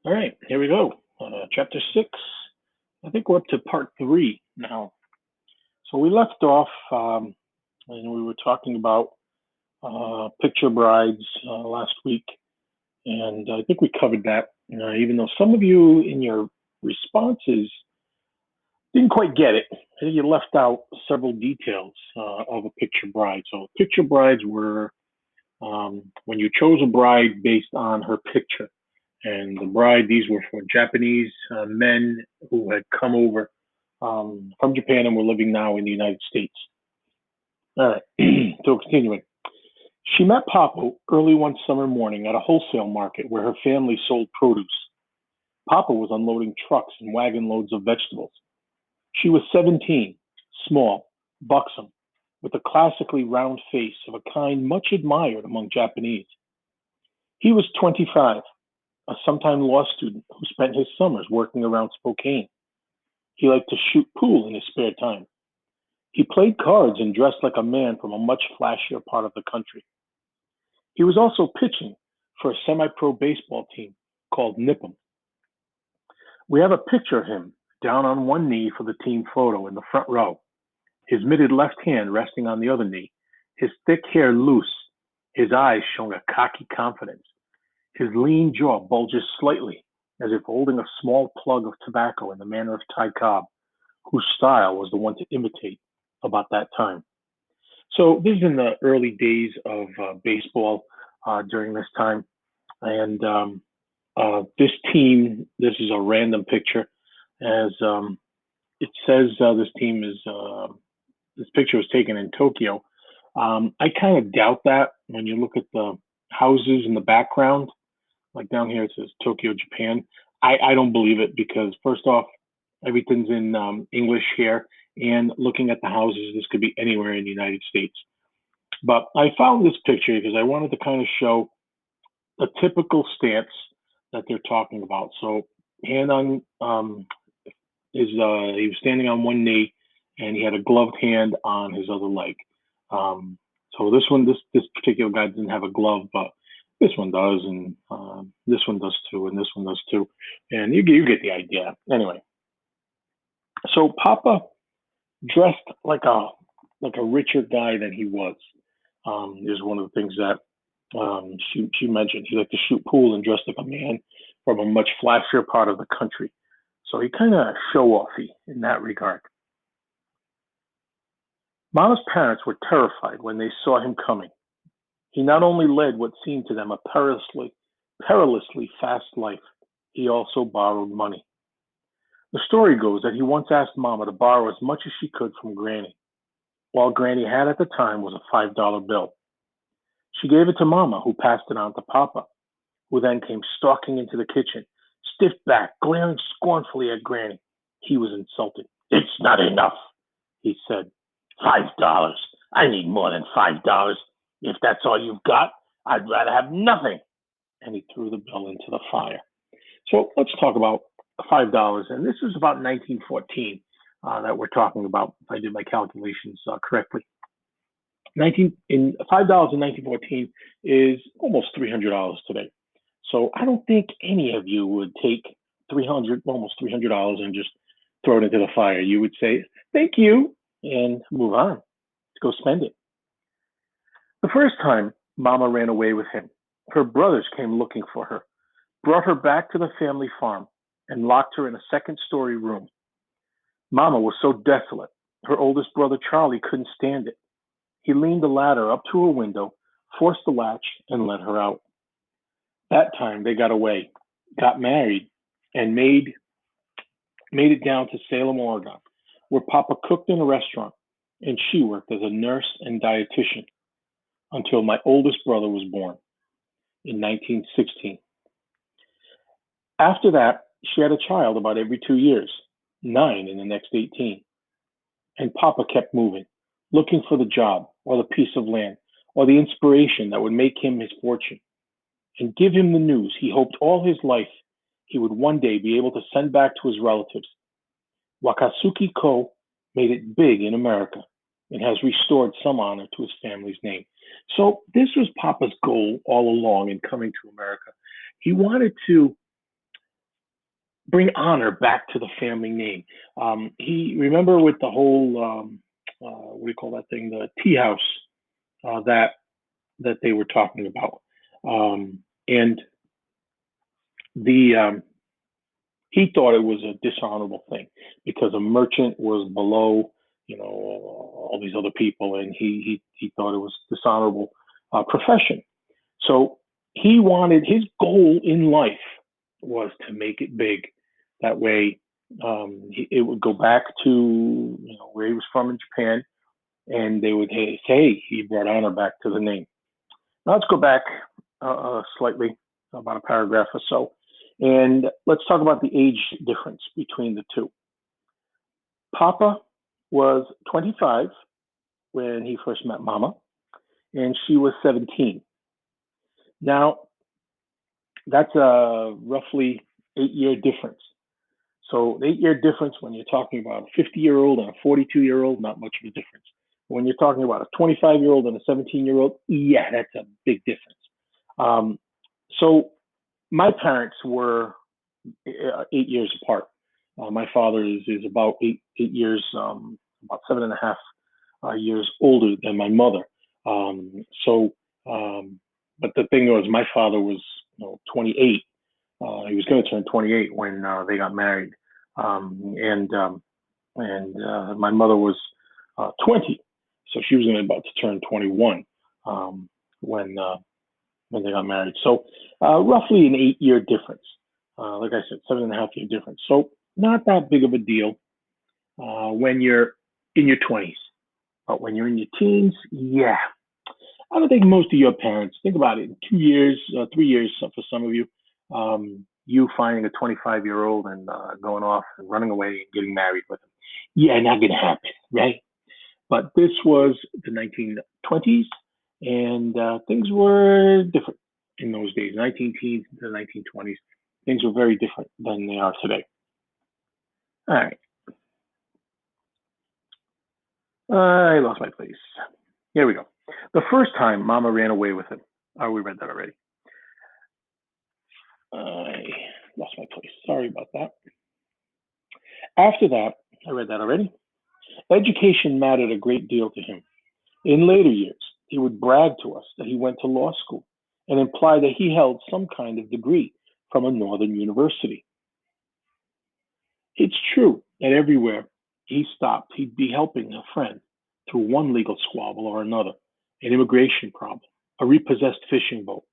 All right, here we go. Chapter 6. I think we're up to part 3 now. So we left off and we were talking about picture brides last week, and I think we covered that. Even though some of you in your responses didn't quite get it, I think you left out several details of a picture bride. So picture brides were when you chose a bride based on her picture. And the bride, these were for Japanese men who had come over from Japan and were living now in the United States. All right, so continuing. She met Papa early one summer morning at a wholesale market where her family sold produce. Papa was unloading trucks and wagon loads of vegetables. She was 17, small, buxom, with a classically round face of a kind much admired among Japanese. He was 25, a sometime law student who spent his summers working around Spokane. He liked to shoot pool in his spare time. He played cards and dressed like a man from a much flashier part of the country. He was also pitching for a semi pro baseball team called Nippon. We have a picture of him down on one knee for the team photo in the front row, his mitted left hand resting on the other knee, his thick hair loose, his eyes showing a cocky confidence. His lean jaw bulges slightly, as if holding a small plug of tobacco in the manner of Ty Cobb, whose style was the one to imitate about that time. So this is in the early days of baseball during this time, and this team. This is a random picture, as it says this team is. This picture was taken in Tokyo. I kind of doubt that when you look at the houses in the background. Like down here it says Tokyo, Japan. I don't believe it because first off, everything's in English here, and looking at the houses, this could be anywhere in the United States. But I found this picture because I wanted to kind of show a typical stance that they're talking about. So hand on is he was standing on one knee, and he had a gloved hand on his other leg. So this particular guy didn't have a glove, but this one does, and this one does too, and this one does too, and you get the idea. Anyway, so Papa dressed like a richer guy than he was. Is one of the things that she mentioned. He liked to shoot pool and dressed like a man from a much flashier part of the country. So he kind of show offy in that regard. Mama's parents were terrified when they saw him coming. He not only led what seemed to them a perilously fast life, he also borrowed money. The story goes that he once asked Mama to borrow as much as she could from Granny. All Granny had at the time was a $5 bill. She gave it to Mama, who passed it on to Papa, who then came stalking into the kitchen, stiff backed, glaring scornfully at Granny. He was insulted. It's not enough, he said. $5. I need more than $5. If that's all you've got, I'd rather have nothing. And he threw the bill into the fire. So let's talk about $5. And this is about 1914 that we're talking about, if I did my calculations correctly. 19 in $5 in 1914 is almost $300 today. So I don't think any of you would take almost $300 and just throw it into the fire. You would say, thank you, and move on to go spend it. The first time Mama ran away with him, her brothers came looking for her, brought her back to the family farm, and locked her in a second-story room. Mama was so desolate, her oldest brother Charlie couldn't stand it. He leaned the ladder up to her window, forced the latch, and let her out. That time they got away, got married, and made it down to Salem, Oregon, where Papa cooked in a restaurant and she worked as a nurse and dietitian until my oldest brother was born in 1916. After that, she had a child about every 2 years, 9 in the next 18. And Papa kept moving, looking for the job or the piece of land or the inspiration that would make him his fortune and give him the news he hoped all his life he would one day be able to send back to his relatives. Wakatsuki Ko made it big in America and has restored some honor to his family's name. So this was Papa's goal all along in coming to America. He wanted to bring honor back to the family name. He remember with the whole what do you call that thing, the tea house that they were talking about, and the he thought it was a dishonorable thing because a merchant was below, all these other people, and he thought it was dishonorable profession. So he wanted his goal in life was to make it big. That way, it would go back to where he was from in Japan, and they would say, "Hey, he brought honor back to the name." Now let's go back slightly, about a paragraph or so, and let's talk about the age difference between the two. Papa was 25 when he first met Mama, and she was 17. Now, that's a roughly 8-year difference. So, the 8-year difference when you're talking about a 50-year-old and a 42-year-old, not much of a difference. When you're talking about a 25-year-old and a 17-year-old, yeah, that's a big difference. Um, so, my parents were 8 years apart. My father is about eight years, about 7.5 years older than my mother. So, but the thing was, my father was 28. He was going to turn 28 when they got married, and my mother was 20, so she was about to turn 21 um, when when they got married. So roughly an 8-year difference. Like I said, 7.5 year difference. So not that big of a deal when you're in your 20s, but when you're in your teens, yeah. I don't think most of your parents think about it. In 2 years, 3 years for some of you, you finding a 25-year-old and going off and running away and getting married with him. Yeah, not going to happen, right? But this was the 1920s, and things were different in those days, 19 teens to the 1920s. Things were very different than they are today. All right, I lost my place. Here we go. The first time Mama ran away with him. Oh, we read that already. I lost my place. Sorry about that. After that, I read that already. Education mattered a great deal to him. In later years, he would brag to us that he went to law school and imply that he held some kind of degree from a northern university. It's true that everywhere he stopped, he'd be helping a friend through one legal squabble or another, an immigration problem, a repossessed fishing boat.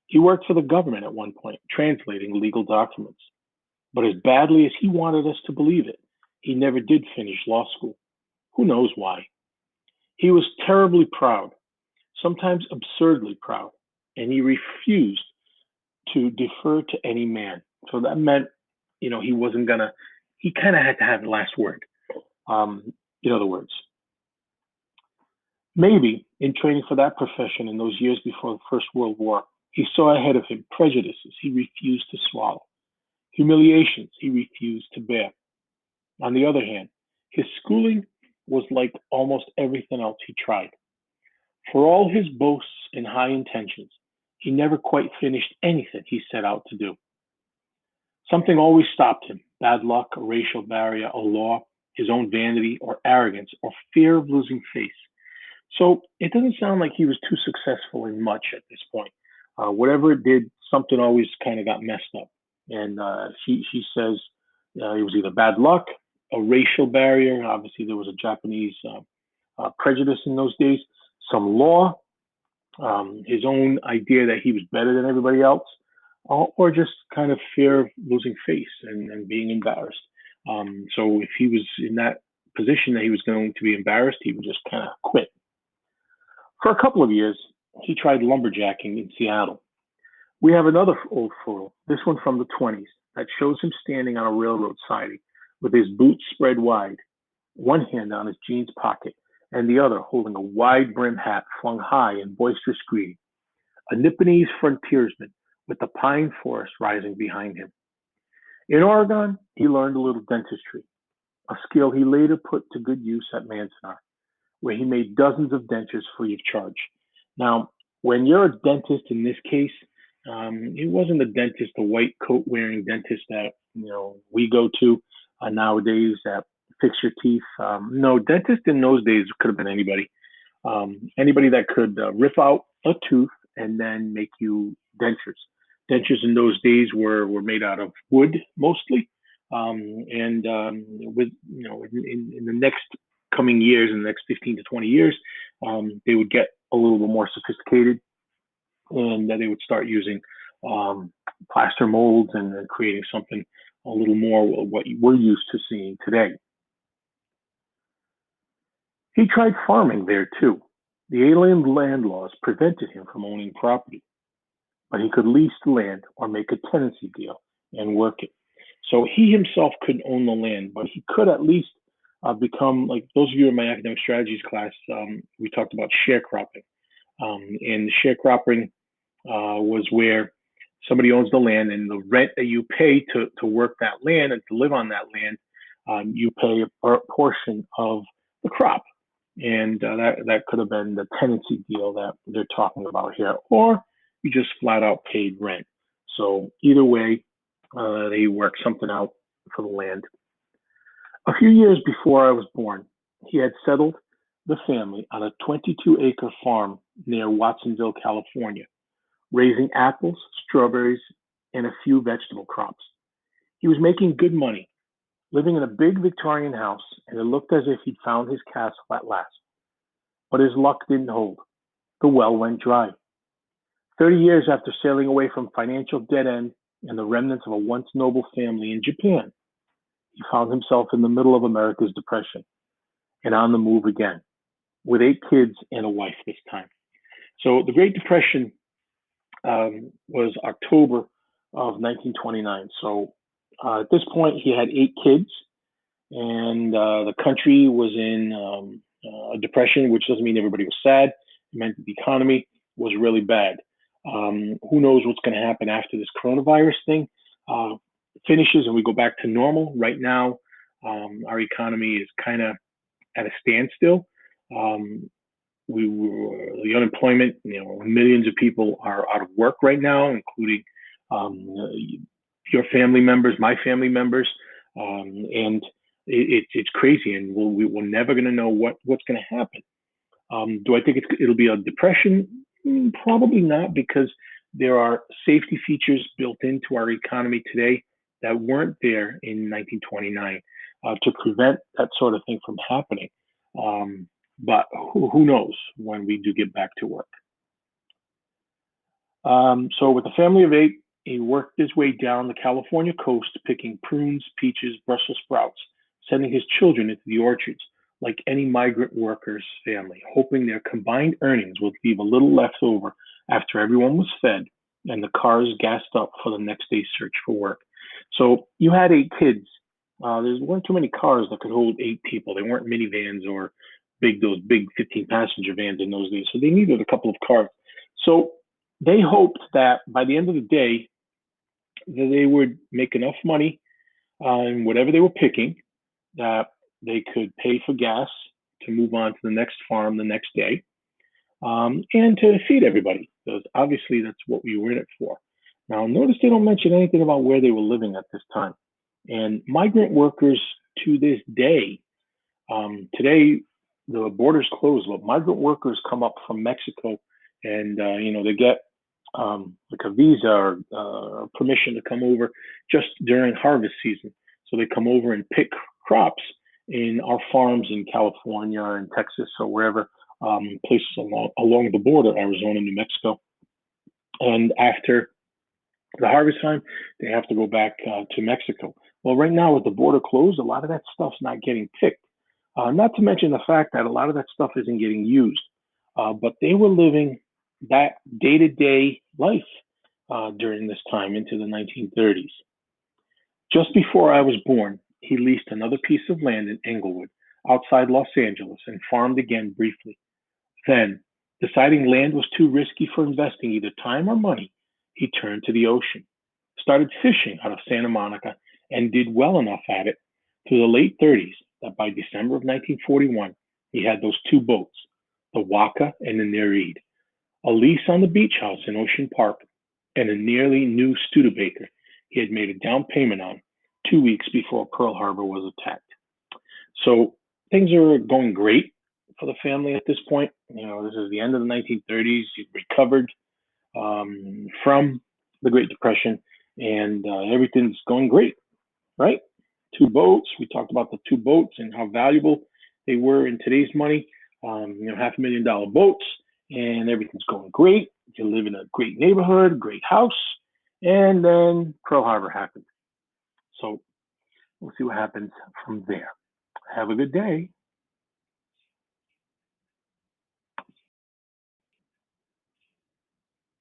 He worked for the government at one point, translating legal documents. But as badly as he wanted us to believe it, he never did finish law school. Who knows why? He was terribly proud, sometimes absurdly proud, and he refused to defer to any man. So that meant, he wasn't gonna. He kind of had to have the last word. In other words, maybe in training for that profession in those years before the First World War, he saw ahead of him prejudices he refused to swallow, humiliations he refused to bear. On the other hand, his schooling was like almost everything else he tried. For all his boasts and high intentions, he never quite finished anything he set out to do. Something always stopped him: bad luck, a racial barrier, a law, his own vanity, or arrogance, or fear of losing face. So it doesn't sound like he was too successful in much at this point. Whatever it did, something always kind of got messed up. And she says it was either bad luck, a racial barrier. Obviously, there was a Japanese prejudice in those days, some law, his own idea that he was better than everybody else, or just kind of fear of losing face and being embarrassed. So if he was in that position that he was going to be embarrassed, he would just kind of quit. For a couple of years, he tried lumberjacking in Seattle. We have another old photo, this one from the 20s, that shows him standing on a railroad siding with his boots spread wide, one hand on his jeans pocket, and the other holding a wide brim hat flung high in boisterous greeting, a Nipponese frontiersman with the pine forest rising behind him. In Oregon, he learned a little dentistry, a skill he later put to good use at Manzanar, where he made dozens of dentures free of charge. Now, when you're a dentist in this case, He wasn't the dentist, the white coat wearing dentist that we go to nowadays that fix your teeth. No, dentist in those days could have been anybody. Anybody that could rip out a tooth and then make you dentures. Dentures in those days were made out of wood mostly, and with in the next coming years, in the next 15 to 20 years, they would get a little bit more sophisticated, and that they would start using plaster molds and creating something a little more what we're used to seeing today. He tried farming there too. The alien land laws prevented him from owning property, but he could lease the land or make a tenancy deal and work it. So he himself couldn't own the land, but he could at least become, like those of you in my academic strategies class, we talked about sharecropping. And sharecropping was where somebody owns the land, and the rent that you pay to work that land and to live on that land, you pay a portion of the crop. And that could have been the tenancy deal that they're talking about here, or you just flat out paid rent. So either way, they worked something out for the land. A few years before I was born, he had settled the family on a 22-acre farm near Watsonville, California, raising apples, strawberries, and a few vegetable crops. He was making good money, living in a big Victorian house, and it looked as if he'd found his castle at last. But his luck didn't hold. The well went dry. 30 years after sailing away from financial dead end and the remnants of a once noble family in Japan, he found himself in the middle of America's depression and on the move again, with 8 kids and a wife this time. So the Great Depression was October of 1929. So at this point, he had 8 kids, and the country was in a depression, which doesn't mean everybody was sad. It meant that the economy was really bad. Who knows what's going to happen after this coronavirus thing finishes and we go back to normal? Right now, our economy is kind of at a standstill. Um, the unemployment, millions of people are out of work right now, including your family members, my family members, and it's crazy, and we're never going to know what's going to happen. Do I think it'll be a depression? Probably not, because there are safety features built into our economy today that weren't there in 1929 to prevent that sort of thing from happening. But who knows when we do get back to work. So with a family of 8, he worked his way down the California coast, picking prunes, peaches, Brussels sprouts, sending his children into the orchards like any migrant worker's family, hoping their combined earnings would leave a little left over after everyone was fed and the cars gassed up for the next day's search for work. So you had 8 kids. There weren't too many cars that could hold 8 people. They weren't minivans or those big 15-passenger vans in those days. So they needed a couple of cars. So they hoped that by the end of the day, that they would make enough money on whatever they were picking, that they could pay for gas to move on to the next farm the next day, and to feed everybody, because obviously that's what we were in it for. Now, notice they don't mention anything about where they were living at this time. And migrant workers to this day, today the borders closed, but migrant workers come up from Mexico, and they get like a visa or permission to come over just during harvest season. So they come over and pick crops in our farms in California and Texas or wherever, places along the border, Arizona, New Mexico. And after the harvest time, they have to go back to Mexico. Well, right now with the border closed, a lot of that stuff's not getting picked. Not to mention the fact that a lot of that stuff isn't getting used. But they were living that day-to-day life during this time into the 1930s. Just before I was born, he leased another piece of land in Englewood, outside Los Angeles, and farmed again briefly. Then, deciding land was too risky for investing either time or money, he turned to the ocean, started fishing out of Santa Monica, and did well enough at it through the late 30s that by December of 1941, he had those 2 boats, the Waka and the Nereid, a lease on the beach house in Ocean Park, and a nearly new Studebaker he had made a down payment on 2 weeks before Pearl Harbor was attacked. So things are going great for the family at this point. This is the end of the 1930s. You've recovered from the Great Depression, and everything's going great, right? Two boats. We talked about the two boats and how valuable they were in today's money. $500,000 boats, and everything's going great. You live in a great neighborhood, great house, and then Pearl Harbor happened. So we'll see what happens from there. Have a good day.